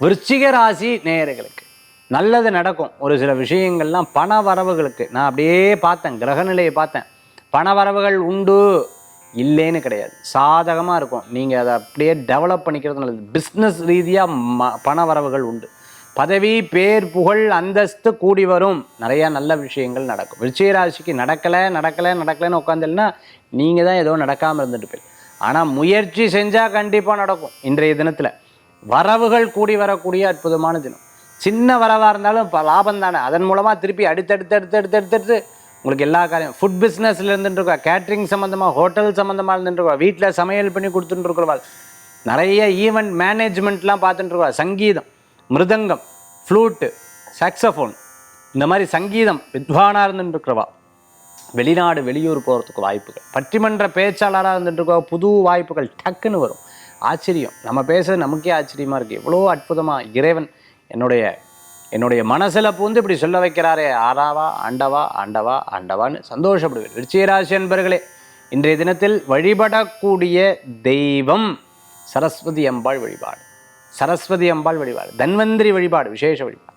விருச்சிக ராசி நேயர்களுக்கு நல்லது நடக்கும். ஒரு சில விஷயங்கள்லாம் பண வரவுகளுக்கு நான் அப்படியே பார்த்தேன், கிரகநிலையை பார்த்தேன். பண வரவுகள் உண்டு இல்லைன்னு கிடையாது, சாதகமாக இருக்கும். நீங்கள் அதை அப்படியே டெவலப் பண்ணிக்கிறது நல்லது. பிஸ்னஸ் ரீதியாக பண வரவுகள் உண்டு. பதவி, பேர், புகழ், அந்தஸ்து கூடி வரும். நிறையா நல்ல விஷயங்கள் நடக்கும். விருச்சிக ராசிக்கு நடக்கலைன்னு உட்காந்துலன்னா நீங்கள் தான் ஏதோ நடக்காமல் இருந்துட்டு போய். ஆனால் முயற்சி செஞ்சால் கண்டிப்பாக நடக்கும். இன்றைய தினத்தில் வரவுகள் கூடி வரக்கூடிய அற்புதமான தினம். சின்ன வரவாக இருந்தாலும் இப்போ லாபம் தானே. அதன் மூலமாக திருப்பி அடுத்தடுத்து உங்களுக்கு எல்லா காரியம். ஃபுட் பிஸ்னஸில் இருந்துட்டுருக்கா, கேட்ரிங் சம்மந்தமாக, ஹோட்டல் சம்மந்தமாக இருந்துட்டுருக்கா, வீட்டில் சமையல் பண்ணி கொடுத்துட்டுருக்குறவா, நிறைய ஈவெண்ட் மேனேஜ்மெண்ட்லாம் பார்த்துட்டுருக்கா, சங்கீதம், மிருதங்கம், ஃப்ளூட்டு, சாக்ஸஃபோன், இந்த மாதிரி சங்கீதம் வித்வானாக இருந்துட்டுருக்கிறவா, வெளிநாடு வெளியூர் போகிறதுக்கு வாய்ப்புகள், பட்டிமன்ற பேச்சாளராக இருந்துட்டுருக்கா, புது வாய்ப்புகள் டக்குன்னு வரும். ஆச்சரியம், நம்ம பேசுறது நமக்கே ஆச்சரியமாக இருக்குது. எவ்வளோ அற்புதமாக இறைவன் என்னுடைய மனசில் பூந்து இப்படி சொல்ல வைக்கிறாரே, ஆறாவா ஆண்டவா ஆண்டவா ஆண்டவான்னு சந்தோஷப்படுவேன். விருச்சிகராசி என்பர்களே, இன்றைய தினத்தில் வழிபடக்கூடிய தெய்வம் சரஸ்வதி அம்பாள் வழிபாடு. தன்வந்திரி வழிபாடு விசேஷ வழிபாடு.